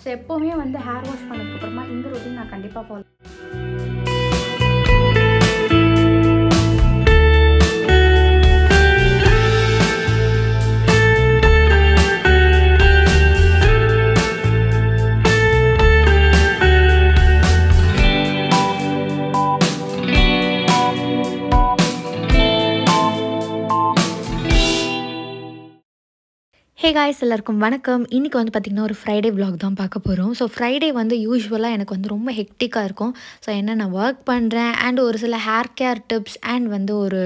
So எப்போவுமே வந்து hair wash பண்ணதுக்கப்புறமா இந்த ரொட்டீன் நான் கண்டிப்பாக ஃபாலோ. ஹே காய்ஸ், எல்லாருக்கும் வணக்கம். இன்றைக்கி வந்து பார்த்திங்கன்னா ஒரு ஃப்ரைடே விலாக் தான் பார்க்க போகிறோம். ஸோ ஃப்ரைடே வந்து யூஸ்வலாக எனக்கு வந்து ரொம்ப ஹெக்டிக்காக இருக்கும். ஸோ என்ன நான் ஒர்க் பண்ணுறேன் அண்ட் ஒரு சில ஹேர் கேர் டிப்ஸ் அண்ட் வந்து ஒரு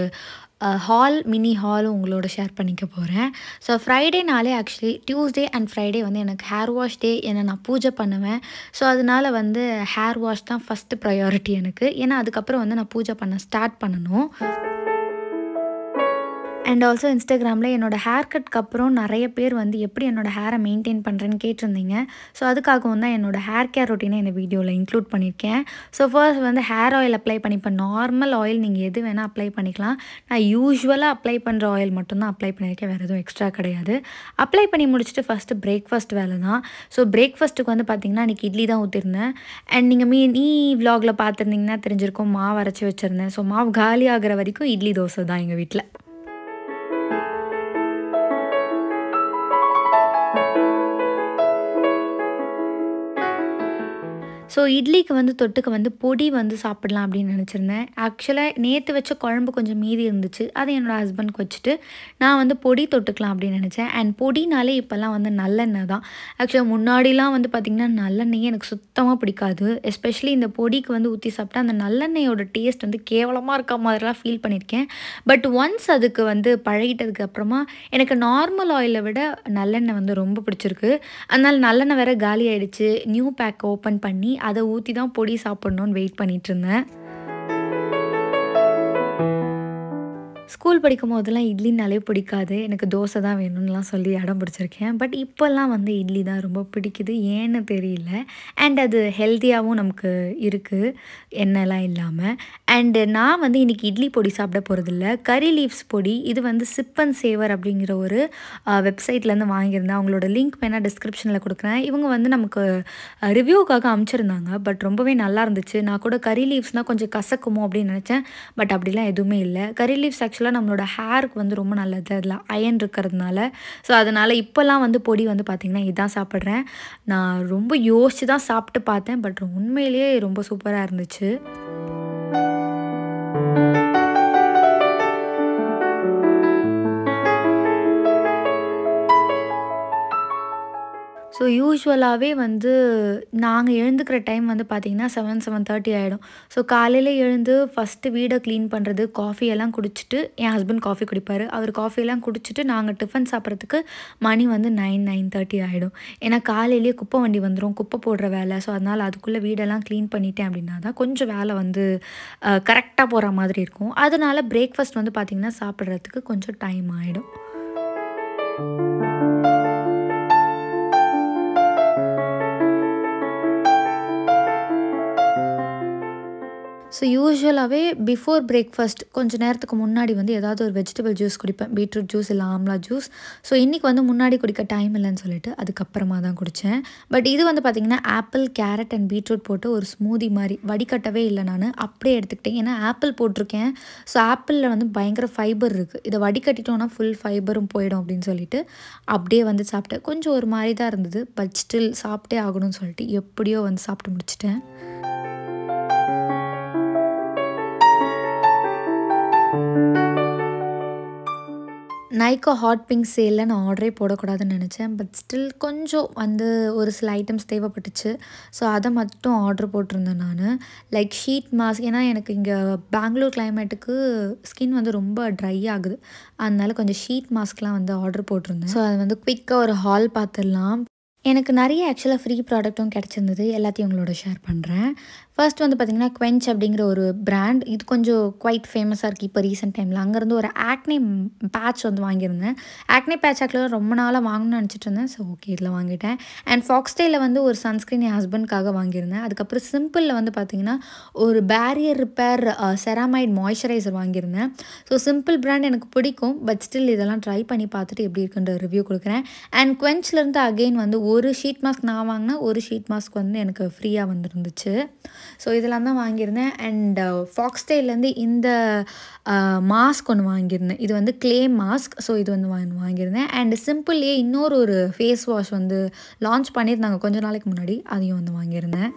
மினி ஹாலும் உங்களோட ஷேர் பண்ணிக்க போகிறேன். ஸோ ஃப்ரைடேனாலே ஆக்சுவலி டியூஸ்டே அண்ட் ஃப்ரைடே வந்து எனக்கு ஹேர் வாஷ் டே. ஏன்னா நான் பூஜை பண்ணுவேன். ஸோ அதனால் வந்து ஹேர் வாஷ் தான் ஃபஸ்ட்டு ப்ரையாரிட்டி எனக்கு. ஏன்னா அதுக்கப்புறம் வந்து நான் பூஜை பண்ண ஸ்டார்ட் பண்ணணும். அண்ட் ஆல்சோ இன்ஸ்டாகிராமில் என்னோடய ஹேர் கட்க்கு அப்புறம் நிறைய பேர் வந்து எப்படி என்னோடய ஹேரை மெயின்டைன் பண்ணுறேன்னு கேட்டிருந்தீங்க. ஸோ அதுக்காகவும் தான் என்னோடய ஹேர் கேர் ரொட்டீனை இந்த வீடியோவில் இன்க்ளூட் பண்ணியிருக்கேன். ஸோ ஃபர்ஸ்ட் வந்து ஹேர் ஆயில் அப்ளை பண்ணிப்பேன். நார்மல் ஆயில் நீங்கள் எது வேணால் அப்ளை பண்ணிக்கலாம். நான் யூஸ்வலாக அப்ளை பண்ணுற ஆயில் மட்டும்தான் அப்ளை பண்ணியிருக்கேன், வேறு எதுவும் எக்ஸ்ட்ரா கிடையாது. அப்ளை பண்ணி முடிச்சுட்டு ஃபஸ்ட்டு பிரேக்ஃபாஸ்ட் வேலை தான். ஸோ பிரேக்ஃபாஸ்ட்டுக்கு வந்து பார்த்திங்கன்னா அன்றைக்கி இட்லி தான் ஊற்றிருந்தேன். அண்ட் நீங்கள் நீ விலாகில் பார்த்துருந்தீங்கன்னா தெரிஞ்சிருக்கும், மாவு அரைச்சி வச்சுருந்தேன். ஸோ மாவு காலி ஆகிற வரைக்கும் இட்லி தோசை தான் எங்கள் வீட்டில். ஸோ இட்லிக்கு வந்து தொட்டுக்க வந்து பொடி வந்து சாப்பிடலாம் அப்படின்னு நினச்சிருந்தேன். ஆக்சுவலாக நேற்று வச்ச குழம்பு கொஞ்சம் மீதி இருந்துச்சு, அதை என்னோடய ஹஸ்பண்ட்க்கு வச்சுட்டு நான் வந்து பொடி தொட்டுக்கலாம் அப்படின்னு நினச்சேன். அண்ட் பொடினாலே இப்போல்லாம் வந்து நல்லெண்ணெய் தான். ஆக்சுவலாக முன்னாடிலாம் வந்து பார்த்திங்கன்னா நல்லெண்ணெயே எனக்கு சுத்தமாக பிடிக்காது. எஸ்பெஷலி இந்த பொடிக்கு வந்து ஊற்றி சாப்பிட்டா அந்த நல்லெண்ணெயோட டேஸ்ட் வந்து கேவலமாக இருக்க மாதிரிலாம் ஃபீல் பண்ணியிருக்கேன். பட் ஒன்ஸ் அதுக்கு வந்து பழகிட்டதுக்கு அப்புறமா எனக்கு நார்மல் ஆயிலை விட நல்லெண்ணெய் வந்து ரொம்ப பிடிச்சிருக்கு. அதனால் நல்லெண்ணெய் வேறு காலி ஆகிடுச்சு. நியூ பேக் ஓப்பன் பண்ணி அதை ஊற்றி தான் பொடி சாப்பிட்ணுன்னு வெயிட் பண்ணிகிட்டு இருந்தேன். ஸ்கூல் படிக்கும் போதெல்லாம் இட்லினாலே பிடிக்காது, எனக்கு தோசை தான் வேணும்னுலாம் சொல்லி அடம் பிடிச்சிருக்கேன். பட் இப்போல்லாம் வந்து இட்லி தான் ரொம்ப பிடிக்குது, ஏன்னு தெரியல. அண்ட் அது ஹெல்த்தியாகவும் நமக்கு இருக்குது, எண்ணெய்லாம் இல்லாமல். அண்டு நான் வந்து இன்றைக்கி இட்லி பொடி சாப்பிட போகிறதில்ல, கறி லீவ்ஸ் பொடி. இது வந்து சிப் அண்ட் சேவர் அப்படிங்கிற ஒரு வெப்சைட்லேருந்து வாங்கியிருந்தேன். அவங்களோட லிங்க் வேணால் டிஸ்கிரிப்ஷனில் கொடுக்குறேன். இவங்க வந்து நமக்கு ரிவ்யூக்காக அனுப்பிச்சிருந்தாங்க. பட் ரொம்பவே நல்லா இருந்துச்சு. நான் கூட கறி லீவ்ஸ்னால் கொஞ்சம் கசக்குமோ அப்படின்னு நினச்சேன். பட் அப்படிலாம் எதுவுமே இல்லை. கறி லீவ்ஸ் ஆக்சுவலாக நம்மளோட ஹேருக்கு வந்து ரொம்ப நல்லது, அதில் அயன் இருக்கிறதுனால. ஸோ அதனால் இப்போல்லாம் வந்து பொடி வந்து பார்த்திங்கன்னா இதான் சாப்பிட்றேன். நான் ரொம்ப யோசித்து தான் சாப்பிட்டு பார்த்தேன். பட் உண்மையிலேயே ரொம்ப சூப்பராக இருந்துச்சு. ஸோ யூஸ்வலாகவே வந்து நாங்கள் எழுந்துக்கிற டைம் வந்து பார்த்திங்கன்னா 7:30 ஆகிடும். ஸோ காலையில் எழுந்து ஃபஸ்ட்டு வீடை க்ளீன் பண்ணுறது, காஃபியெல்லாம் குடிச்சிட்டு, என் ஹஸ்பண்ட் காஃபி குடிப்பார், அவர் காஃபியெல்லாம் குடிச்சிட்டு நாங்கள் டிஃபன் சாப்பிட்றதுக்கு மணி வந்து 9:30 ஆகிடும். ஏன்னா காலையிலேயே குப்பை வண்டி வந்துடும், குப்பை போடுற வேலை. ஸோ அதனால் அதுக்குள்ளே வீடெல்லாம் க்ளீன் பண்ணிட்டேன் அப்படின்னா தான் கொஞ்சம் வேலை வந்து கரெக்டாக போகிற மாதிரி இருக்கும். அதனால் பிரேக்ஃபாஸ்ட் வந்து பார்த்திங்கன்னா சாப்பிட்றதுக்கு கொஞ்சம் டைம் ஆகிடும். ஸோ யூஸ்வலாகவே பிஃபோர் பிரேக்ஃபாஸ்ட் கொஞ்சம் நேரத்துக்கு முன்னாடி வந்து ஏதாவது ஒரு வெஜிடபிள் ஜூஸ் குடிப்பேன், பீட்ரூட் ஜூஸ் இல்லை ஆம்லா ஜூஸ். ஸோ இன்றைக்கி வந்து முன்னாடி குடிக்க டைம் இல்லைன்னு சொல்லிட்டு அதுக்கப்புறமா தான் குடித்தேன். பட் இது வந்து பார்த்திங்கன்னா ஆப்பிள், கேரட் அண்ட் பீட்ரூட் போட்டு ஒரு ஸ்மூதி மாதிரி, வடிகட்டவே இல்லை, நான் அப்படியே எடுத்துக்கிட்டேன். ஏன்னா ஆப்பிள் போட்டிருக்கேன். ஸோ ஆப்பிளில் வந்து பயங்கர ஃபைபர் இருக்குது, இதை வடிகட்டிட்டோன்னா ஃபுல் ஃபைபரும் போயிடும் அப்படின்னு சொல்லிட்டு அப்படியே வந்து சாப்பிட்டேன். கொஞ்சம் ஒரு மாதிரி தான் இருந்தது, பட் ஸ்டில் சாப்பிட்டே ஆகணும்னு சொல்லிட்டு எப்படியோ வந்து சாப்பிட்டு முடிச்சிட்டேன். நைக்கா ஹாட் பிங்க் சேலில் நான் ஆர்டரே போடக்கூடாதுன்னு நினச்சேன். பட் ஸ்டில் கொஞ்சம் வந்து ஒரு சில ஐட்டம்ஸ் தேவைப்பட்டுச்சு. ஸோ அதை மட்டும் ஆர்டர் போட்டிருந்தேன் நான். Like sheet mask. ஏன்னா எனக்கு இங்கே பெங்களூர் கிளைமேட்டுக்கு ஸ்கின் வந்து ரொம்ப ட்ரை ஆகுது, அதனால கொஞ்சம் ஷீட் மாஸ்க்லாம் வந்து ஆர்டர் போட்டிருந்தேன். ஸோ அது வந்து குயிக்காக ஒரு ஹால் பார்த்துடலாம். எனக்கு நிறைய ஆக்சுவலாக ஃப்ரீ ப்ராடக்ட்டும் கிடச்சிருந்தது, எல்லாத்தையும் உங்களோட ஷேர் பண்ணுறேன். ஃபர்ஸ்ட் வந்து பார்த்திங்கன்னா குவென்ச் அப்படிங்கிற ஒரு பிராண்ட். இது கொஞ்சம் குவைட் ஃபேமஸாக இருக்குது இப்போ ரீசெண்ட் டைமில். அங்கேருந்து ஒரு ஆக்னே பேட்ச் வந்து வாங்கியிருந்தேன். ஆக்னே பேட்ச் ஆக்சுவலாக ரொம்ப நாளாக வாங்கணும்னு நினச்சிட்டு இருந்தேன். ஸோ ஓகே, இதில் வாங்கிட்டேன். அண்ட் ஃபாக்ஸ்டேயில் வந்து ஒரு சன்ஸ்க்ரீன் என் ஹஸ்பண்ட்காக வாங்கியிருந்தேன். அதுக்கப்புறம் சிம்பிளில் வந்து பார்த்திங்கன்னா ஒரு பேரியர் ரிப்பேர் செராமைட் மாய்ஸ்சரைசர் வாங்கியிருந்தேன். ஸோ சிம்பிள் பிராண்ட் எனக்கு பிடிக்கும், பட் ஸ்டில் இதெல்லாம் ட்ரை பண்ணி பார்த்துட்டு எப்படி இருக்குன்ற ரிவ்யூ கொடுக்குறேன். அண்ட் குவென்ச்லேருந்து அகெயின் வந்து ஒரு ஷீட் மாஸ்க் நான் வாங்கினேன், ஒரு ஷீட் மாஸ்க் வந்து எனக்கு ஃப்ரீயாக வந்துருந்துச்சு. ஸோ இதெல்லாம் தான் வாங்கியிருந்தேன். அண்ட் ஃபாக்ஸ்டெயிலேருந்து இந்த மாஸ்க் ஒன்று வாங்கியிருந்தேன். இது வந்து க்ளே மாஸ்க். ஸோ இது வந்து வாங்கியிருந்தேன். அண்ட் சிம்பிள்லேயே இன்னொரு ஃபேஸ் வாஷ் வந்து லான்ச் பண்ணியிருந்தாங்க கொஞ்ச நாளைக்கு முன்னாடி. அதையும் வந்து வாங்கியிருந்தேன்.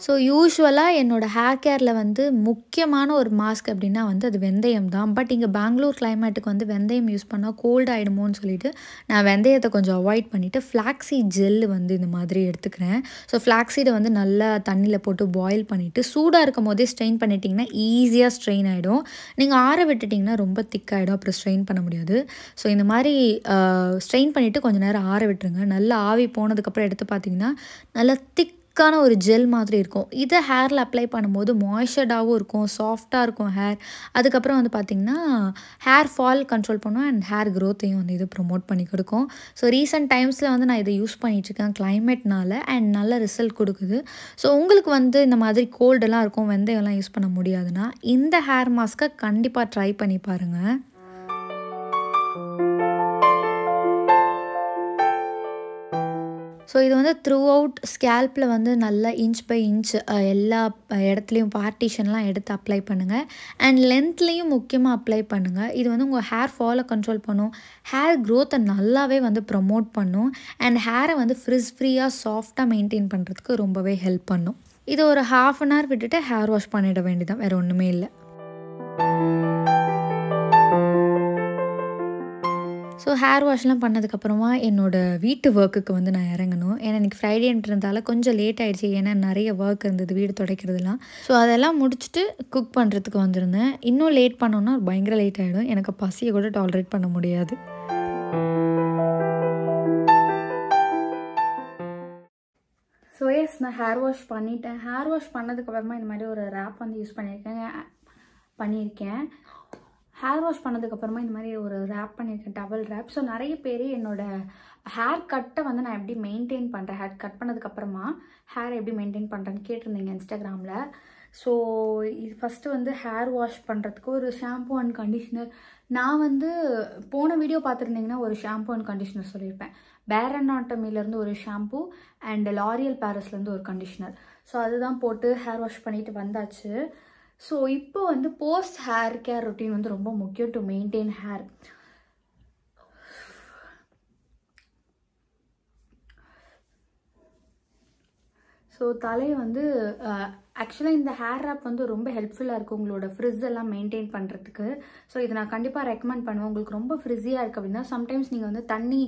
ஸோ யூசுவலாக என்னோடய ஹேர் கேரில் வந்து முக்கியமான ஒரு மாஸ்க் அப்படின்னா வந்து அது வெந்தயம் தான். பட் இங்கே பெங்களூர் கிளைமேட்டுக்கு வந்து வெந்தயம் யூஸ் பண்ணால் கோல்டு ஆகிடுமோன்னு சொல்லிட்டு நான் வெந்தயத்தை கொஞ்சம் அவாய்ட் பண்ணிவிட்டு ஃப்ளாக்ஸீட் ஜெல்லு வந்து இந்த மாதிரி எடுத்துக்கிறேன். ஸோ ஃப்ளாக்ஸீடை வந்து நல்லா தண்ணியில் போட்டு பாயில் பண்ணிவிட்டு சூடாக இருக்கும் போதே ஸ்ட்ரெயின் பண்ணிட்டிங்கன்னா ஈஸியாக ஸ்ட்ரெயின் ஆகிடும். நீங்கள் ஆற விட்டுட்டிங்கன்னா ரொம்ப திக்காகிடும், அப்புறம் ஸ்ட்ரெயின் பண்ண முடியாது. ஸோ இந்த மாதிரி ஸ்ட்ரெயின் பண்ணிவிட்டு கொஞ்சம் நேரம் ஆற விட்டுருங்க. நல்லா ஆவி போனதுக்கப்புறம் எடுத்து பார்த்தீங்கன்னா நல்லா திக்கான ஒரு ஜெல் மாதிரி இருக்கும். இதை ஹேரில் அப்ளை பண்ணும்போது மாய்ஸ்சர்டாகவும் இருக்கும், சாஃப்டாக இருக்கும் ஹேர். அதுக்கப்புறம் வந்து பார்த்திங்கன்னா ஹேர் ஃபால் கண்ட்ரோல் பண்ணும் அண்ட் ஹேர் க்ரோத்தையும் வந்து இது ப்ரொமோட் பண்ணி கொடுக்கும். ஸோ ரீசெண்ட் டைம்ஸில் வந்து நான் இதை யூஸ் பண்ணிகிட்ருக்கேன் கிளைமேட்னால அண்ட் நல்ல ரிசல்ட் கொடுக்குது. ஸோ உங்களுக்கு வந்து இந்த மாதிரி கோல்டெல்லாம் இருக்கும், வெந்தயம்லாம் யூஸ் பண்ண முடியாதுன்னா இந்த ஹேர் மாஸ்க்கை கண்டிப்பாக ட்ரை பண்ணி பாருங்கள். ஸோ இது வந்து த்ரூ அவுட் ஸ்கேல்பில் வந்து நல்லா இன்ச் பை இன்ச் எல்லா இடத்துலையும் பார்ட்டிஷன்லாம் எடுத்து அப்ளை பண்ணுங்கள். அண்ட் லென்த்லேயும் முக்கியமாக அப்ளை பண்ணுங்கள். இது வந்து உங்கள் ஹேர் ஃபாலை கண்ட்ரோல் பண்ணும், ஹேர் க்ரோத்தை நல்லாவே வந்து ப்ரமோட் பண்ணும் அண்ட் ஹேரை வந்து ஃப்ரிஸ் ஃப்ரீயாக சாஃப்டாக மெயின்டைன் பண்ணுறதுக்கு ரொம்பவே ஹெல்ப் பண்ணும். இது ஒரு 1/2 அன் ஹவர் விட்டுட்டு ஹேர் வாஷ் பண்ணிட வேண்டியதான், வேறு ஒன்றுமே இல்லை. ஸோ ஹேர் வாஷ்லாம் பண்ணதுக்கப்புறமா என்னோடய வீட்டு ஒர்க்குக்கு வந்து நான் இறங்கணும். ஏன்னா எனக்கு ஃப்ரைடேன்றதால கொஞ்சம் லேட் ஆகிடுச்சு. ஏன்னா நிறைய ஒர்க் இருந்தது வீடு துடைக்கிறதுலாம். ஸோ அதெல்லாம் முடிச்சுட்டு குக் பண்ணுறதுக்கு வந்திருந்தேன். இன்னும் லேட் பண்ணோன்னா பயங்கர லேட் ஆகிடும். எனக்கு பசியை கூட டாலரேட் பண்ண முடியாது. ஸோ எஸ், நான் ஹேர் வாஷ் பண்ணிட்டேன். ஹேர் வாஷ் பண்ணதுக்கப்புறமா இந்த மாதிரி ஒரு ரேப் வந்து யூஸ் பண்ணியிருக்கேன். ஹேர் வாஷ் பண்ணதுக்கப்புறமா இந்த மாதிரி ஒரு ரேப் பண்ணியிருக்கேன், டவல் ரேப். ஸோ நிறைய பேர் என்னோடய ஹேர் கட்டை வந்து நான் எப்படி மெயின்டைன் பண்ணுறேன், ஹேர் கட் பண்ணதுக்கப்புறமா ஹேர் எப்படி மெயின்டைன் பண்ணுறேன்னு கேட்டிருந்தீங்க இன்ஸ்டாகிராமில். ஸோ இது ஃபஸ்ட்டு வந்து ஹேர் வாஷ் பண்ணுறதுக்கு ஒரு ஷாம்பூ அண்ட் கண்டிஷ்னர். நான் வந்து போன வீடியோ பார்த்துருந்தீங்கன்னா ஒரு ஷாம்பூ அண்ட் கண்டிஷ்னர் சொல்லியிருப்பேன். பேர் அனாட்டமிலேருந்து ஒரு ஷாம்பூ அண்ட் லாரியல் பாரிஸ்லேருந்து ஒரு கண்டிஷ்னர். ஸோ அதுதான் போட்டு ஹேர் வாஷ் பண்ணிவிட்டு வந்தாச்சு. ஸோ இப்போ வந்து போஸ்ட் ஹேர் கேர் ரொட்டீன் வந்து ரொம்ப முக்கியம் டு மெயின்டைன் ஹேர். ஸோ தலையை வந்து ஆக்சுவலாக இந்த ஹேர் ரேப் வந்து ரொம்ப ஹெல்ப்ஃபுல்லாக இருக்குது உங்களோட ஃப்ரிஸ் எல்லாம் மெயின்டைன் பண்ணுறதுக்கு. ஸோ இதை நான் கண்டிப்பாக ரெக்கமெண்ட் பண்ணுவேன். உங்களுக்கு ரொம்ப ஃப்ரிஸியாக இருக்குது அப்படின்னா சம்டைம்ஸ் நீங்கள் வந்து தண்ணி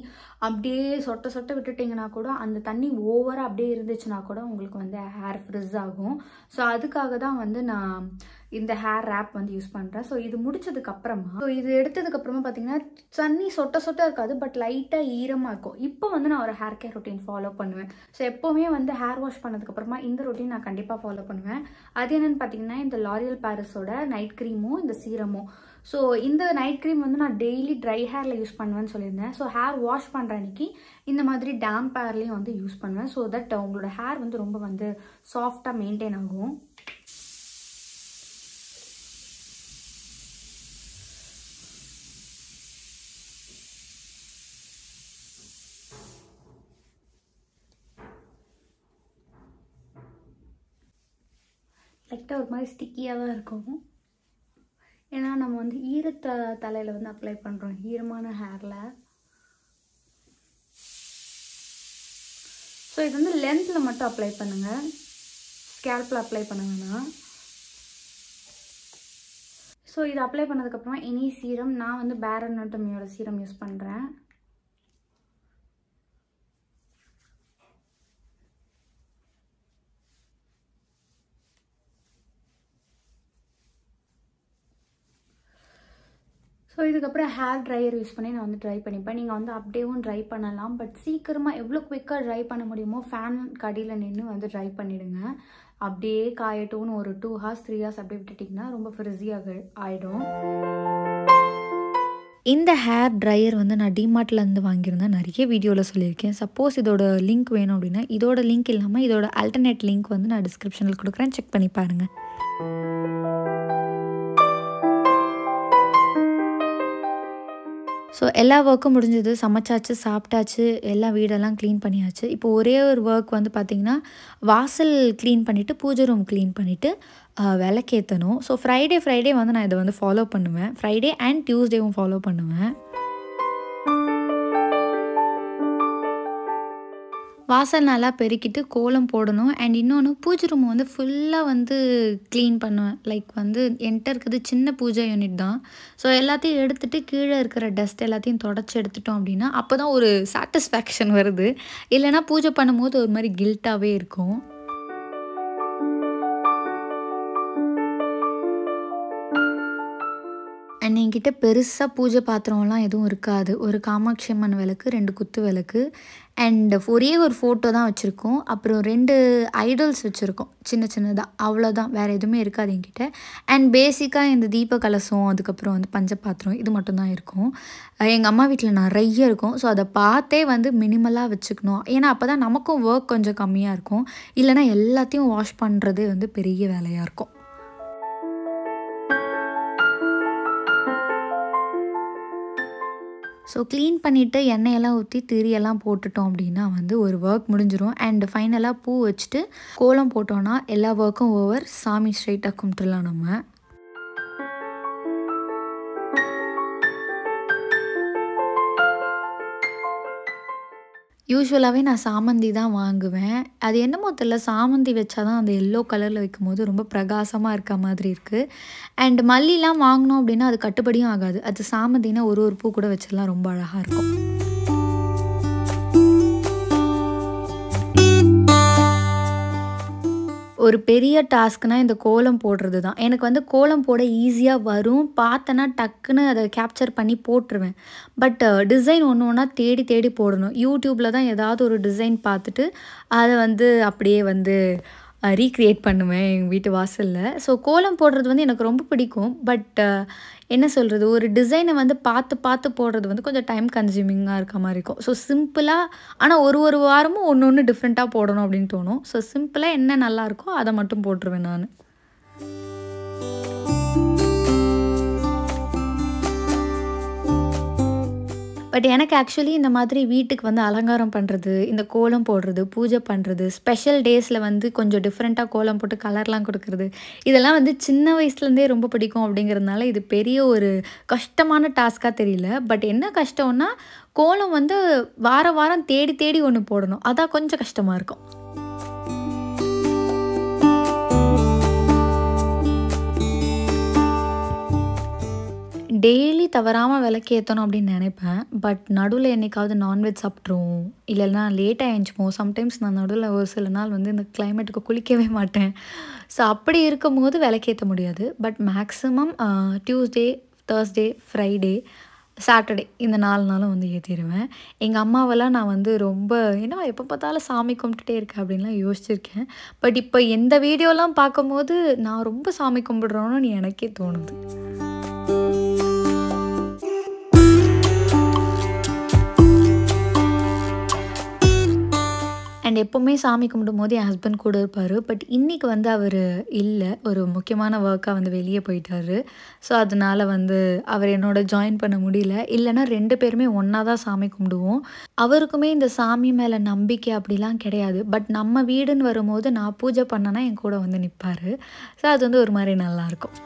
அப்படியே சொட்ட விட்டுட்டிங்கன்னா கூட அந்த தண்ணி ஓவராக அப்படியே இருந்துச்சுன்னா கூட உங்களுக்கு வந்து ஹேர் ஃப்ரிஸ் ஆகும். ஸோ அதுக்காக தான் வந்து நான் இந்த ஹேர் ரேப் வந்து யூஸ் பண்ணுறேன். ஸோ இது முடிச்சதுக்கப்புறமா இது எடுத்ததுக்கப்புறமா பார்த்தீங்கன்னா தண்ணி சொட்ட இருக்காது, பட் லைட்டாக ஈரமாக இருக்கும். இப்போ வந்து நான் ஒரு ஹேர் கேர் ரொட்டீன் ஃபாலோ பண்ணுவேன். ஸோ எப்போவுமே வந்து ஹேர் வாஷ் பண்ணதுக்கப்புறமா இந்த ரொட்டீன் நான் கண்டிப்பாக ஃபாலோ பண்ணுவேன். அது என்னென்னு பார்த்தீங்கன்னா இந்த லாரியல் பாரிஸோட நைட் க்ரீமும் இந்த சீரமும். ஸோ இந்த நைட் க்ரீம் வந்து நான் டெய்லி ட்ரை ஹேரில் யூஸ் பண்ணுவேன்னு சொல்லியிருந்தேன். ஸோ ஹேர் வாஷ் பண்ணுற அன்றைக்கி இந்த மாதிரி டேம்ப் ஹேர்லேயும் வந்து யூஸ் பண்ணுவேன். ஸோ தட் உங்களோட ஹேர் வந்து ரொம்ப வந்து சாஃப்டாக மெயின்டைன் ஆகும். லைட்டாக ஒரு மாதிரி ஸ்டிக்கியாக தான் இருக்கும். ஏன்னா நம்ம வந்து ஈரத்த தலையில் வந்து அப்ளை பண்ணுறோம், ஈரமான ஹேரில். ஸோ இது வந்து லென்த்தில் மட்டும் அப்ளை பண்ணுங்கள், ஸ்கேல்பில் அப்ளை பண்ண வேணாம். ஸோ இது அப்ளை பண்ணதுக்கப்புறமா எனி சீரம், நான் வந்து பேர் அனாட்டமியோட சீரம் யூஸ் பண்ணுறேன். ஸோ இதுக்கப்புறம் ஹேர் ட்ரையர் யூஸ் பண்ணி நான் வந்து ட்ரை பண்ணிப்பேன். நீங்கள் வந்து அப்படியேவும் ட்ரை பண்ணலாம், பட் சீக்கிரமாக எவ்வளோ குவிக்காக ட்ரை பண்ண முடியுமோ ஃபேன் கடியில் நின்று வந்து ட்ரை பண்ணிவிடுங்க. அப்படியே காயட்டும்னு ஒரு 2 hours 3 hours அப்படியே விட்டுட்டிங்கன்னா ரொம்ப ஃப்ரிஸியாக ஆகிடும். இந்த ஹேர் ட்ரையர் வந்து நான் டிமார்ட்லேருந்து வாங்கியிருந்தேன், நிறைய வீடியோவில் சொல்லியிருக்கேன். சப்போஸ் இதோட லிங்க் வேணும் அப்படின்னா இதோட லிங்க் இல்லாமல் இதோட ஆல்டர்னேட் லிங்க் வந்து நான் டிஸ்கிரிப்ஷனில் கொடுக்குறேன், செக் பண்ணி பாருங்கள். ஸோ எல்லா ஒர்க்கும் முடிஞ்சது. சமைச்சாச்சு, சாப்பிட்டாச்சு, எல்லாம் வீடெல்லாம் க்ளீன் பண்ணியாச்சு. இப்போ ஒரே ஒரு ஒர்க் வந்து பார்த்திங்கன்னா, வாசல் க்ளீன் பண்ணிவிட்டு, பூஜை ரூம் க்ளீன் பண்ணிவிட்டு விளக்கேற்றணும். ஸோ ஃப்ரைடே வந்து நான் இதை வந்து ஃபாலோ பண்ணுவேன். ஃப்ரைடே அண்ட் டியூஸ்டேவும் ஃபாலோ பண்ணுவேன். வாசல் நல்லா பெருக்கிட்டு கோலம் போடணும். அண்ட் இன்னொன்று பூஜை ரூம் வந்து ஃபுல்லாக வந்து க்ளீன் பண்ணுவேன். லைக் வந்து என்கிட்ட இருக்கிறது சின்ன பூஜை யூனிட் தான். ஸோ எல்லாத்தையும் எடுத்துகிட்டு கீழே இருக்கிற டஸ்ட் எல்லாத்தையும் தொடச்சி எடுத்துட்டோம் அப்படின்னா அப்போ தான் ஒரு சாட்டிஸ்ஃபேக்ஷன் வருது. இல்லைனா பூஜை பண்ணும்போது ஒரு மாதிரி கில்ட்டாகவே இருக்கும். அண்ட் என்கிட்ட பெருசாக பூஜை பாத்திரம்லாம் எதுவும் இருக்காது. ஒரு காமாட்சி அம்மன் விளக்கு, 2 குத்து விளக்கு அண்ட் ஒரே ஒரு ஃபோட்டோ தான் வச்சுருக்கோம். அப்புறம் 2 ஐடல்ஸ் வச்சுருக்கோம் சின்னதாக. அவ்வளோதான், வேறு எதுவுமே இருக்காது என்கிட்ட. அண்ட் பேசிக்காக இந்த தீப கலசம், அதுக்கப்புறம் வந்து பஞ்சபாத்திரம் இது மட்டும்தான் இருக்கும். எங்கள் அம்மா வீட்டில் நிறைய இருக்கும். ஸோ அதை பார்த்தே வந்து மினிமலாக வச்சுக்கணும். ஏன்னா அப்போ தான் நமக்கும் ஒர்க் கொஞ்சம் கம்மியாக இருக்கும். இல்லைனா எல்லாத்தையும் வாஷ் பண்ணுறதே வந்து பெரிய வேலையாக இருக்கும். ஸோ க்ளீன் பண்ணிவிட்டு எண்ணெயெல்லாம் ஊற்றி திரியெல்லாம் போட்டுட்டோம் அப்படின்னா வந்து ஒரு ஒர்க் முடிஞ்சிடும். அண்ட் ஃபைனலாக பூ வச்சுட்டு கோலம் போட்டோன்னா எல்லா ஒர்க்கும் ஓவர். சாமி ஸ்ட்ரைட்டாக கும்பிட்டுலாம் நம்ம. யூசுவலாகவே நான் சாமந்தி தான் வாங்குவேன். அது என்னமோ தெரியல, சாமந்தி வச்சா தான் அந்த எல்லோ கலரில் வைக்கும்போது ரொம்ப பிரகாசமாக இருக்க மாதிரி இருக்குது. அண்ட் மல்லிலாம் வாங்கினோம் அப்படின்னா அது கட்டுப்படியும் ஆகாது. அது சாமந்தினா ஒரு பூ கூட வச்சிடலாம், ரொம்ப அழகாக இருக்கும். ஒரு பெரிய டாஸ்க்னால் இந்த கோலம் போடுறது தான். எனக்கு வந்து கோலம் போட ஈஸியாக வரும். பார்த்தேன்னா டக்குன்னு அதை கேப்சர் பண்ணி போட்டுருவேன். பட் டிசைன் ஒன்று தேடி போடணும். யூடியூப்பில் தான் ஏதாவது ஒரு டிசைன் பார்த்துட்டு அதை வந்து அப்படியே வந்து ரீக்ரியேட் பண்ணுவேன் எங்கள் வீட்டு வாசலில். ஸோ கோலம் போடுறது வந்து எனக்கு ரொம்ப பிடிக்கும். பட் என்ன சொல்கிறது, ஒரு டிசைனை வந்து பார்த்து போடுறது வந்து கொஞ்சம் டைம் கன்சியூமிங்காக இருக்க மாதிரி இருக்கும். ஸோ சிம்பிளாக, ஆனால் ஒரு வாரமும் ஒன்று டிஃப்ரெண்ட்டாக போடணும் அப்படின்னு தோணும். ஸோ சிம்பிளாக என்ன நல்லாயிருக்கோ அதை மட்டும் போட்டுருவேன் நான். பட் எனக்கு ஆக்சுவலி இந்த மாதிரி வீட்டுக்கு வந்து அலங்காரம் பண்ணுறது, இந்த கோலம் போடுறது, பூஜை பண்ணுறது, ஸ்பெஷல் டேஸில் வந்து கொஞ்சம் டிஃப்ரெண்ட்டாக கோலம் போட்டு கலர்லாம் கொடுக்குறது, இதெல்லாம் வந்து சின்ன வயசுலேருந்தே ரொம்ப பிடிக்கும். அப்படிங்கிறதுனால இது பெரிய ஒரு கஷ்டமான டாஸ்க்காக தெரியல. பட் என்ன கஷ்டம்னா, கோலம் வந்து வாரம் தேடி ஒன்று போடணும். அதான் கொஞ்சம் கஷ்டமாக இருக்கும். டெய்லி தவறாமல் விளக்கேற்றணும் அப்படின்னு நினைப்பேன். பட் நடுவில் என்றைக்காவது நான்வெஜ் சாப்பிட்ருவோம், இல்லைன்னா லேட்டாக எழுந்திரிப்போம். சம்டைம்ஸ் நான் நடுவில் ஒரு சில நாள் வந்து இந்த கிளைமேட்டுக்கு குளிக்கவே மாட்டேன். ஸோ அப்படி இருக்கும்போது விளக்கேற்ற முடியாது. But maximum Tuesday, Thursday, Friday, Saturday இந்த 4 நாளும் வந்து ஏற்றிடுவேன். எங்கள் அம்மாவெல்லாம் நான் வந்து ரொம்ப ஏன்னா எப்போ பார்த்தாலும் சாமி கும்பிட்டுட்டே இருக்கேன் அப்படின்லாம் யோசிச்சிருக்கேன். பட் இப்போ எந்த வீடியோலாம் பார்க்கும்போது நான் ரொம்ப சாமி கும்பிடுறோன்னு எனக்கே தோணுது. அண்ட் எப்போவுமே சாமி கும்பிடும்போது என் ஹஸ்பண்ட் கூட இருப்பார். பட் இன்றைக்கி வந்து அவர் இல்லை, ஒரு முக்கியமான ஒர்க்காக வந்து வெளியே போயிட்டார். ஸோ அதனால் வந்து அவர் என்னோட ஜாயின் பண்ண முடியல. இல்லைனா 2 பேருமே ஒன்றா தான் சாமி கும்பிடுவோம். அவருக்குமே இந்த சாமி மேலே நம்பிக்கை அப்படிலாம் கிடையாது. பட் நம்ம வீடுன்னு வரும்போது நான் பூஜை பண்ணேன்னா என் கூட வந்து நிற்பார். ஸோ அது வந்து ஒரு மாதிரி நல்லாயிருக்கும்.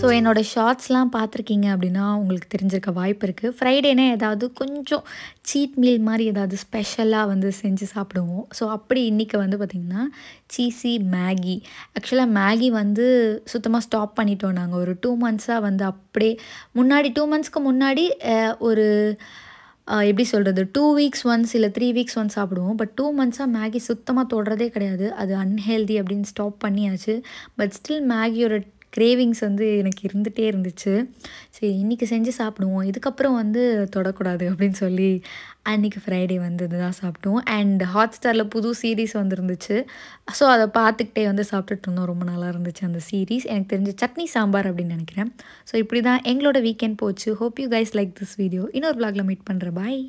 ஸோ என்னோடய ஷார்ட்ஸ்லாம் பார்த்துருக்கீங்க அப்படின்னா உங்களுக்கு தெரிஞ்சிருக்க வாய்ப்பு இருக்குது. ஃப்ரைடேனா ஏதாவது கொஞ்சம் சீட் மீல் மாதிரி ஏதாவது ஸ்பெஷலாக வந்து செஞ்சு சாப்பிடுவோம். ஸோ அப்படி இன்றைக்கி வந்து பார்த்திங்கன்னா சீஸி மேகி. ஆக்சுவலாக மேகி வந்து சுத்தமாக ஸ்டாப் பண்ணிட்டோம் நாங்கள். ஒரு 2 மந்த்ஸாக வந்து அப்படியே முன்னாடி 2 மந்த்ஸ்க்கு முன்னாடி ஒரு எப்படி சொல்கிறது, 2 வீக்ஸ் ஒன்ஸ் இல்லை 3 வீக்ஸ் ஒன்ஸ் சாப்பிடுவோம். பட் 2 மந்த்ஸாக மேகி சுத்தமாக தொடுறதே கிடையாது. அது அன்ஹெல்தி அப்படின்னு ஸ்டாப் பண்ணியாச்சு. பட் ஸ்டில் மேகியோட கிரேவிங்ஸ் வந்து எனக்கு இருந்துகிட்டே இருந்துச்சு. சரி இன்னைக்கு செஞ்சு சாப்பிடுவோம். இதுக்கப்புறம் வந்து தொடக்கூடாது அப்படின்னு சொல்லி அன்னைக்கு ஃப்ரைடே வந்து இதுதான் சாப்பிட்டோம். அண்ட் ஹாட்ஸ்டாரில் புது சீரிஸ் வந்துருந்துச்சு. ஸோ அத பார்த்துக்கிட்டே வந்து சாப்பிட்டுட்டு இருந்தோம். ரொம்ப நல்லா இருந்துச்சு அந்த சீரிஸ். எனக்கு தெரிஞ்சு சட்னி சாம்பார் அப்படின்னு நினைக்கிறேன். ஸோ இப்படி தான் எங்களோட வீக்கெண்ட் போச்சு. Hope you guys like this video. இன்னொரு vlogல மீட் பண்ணுறேன். பாய்.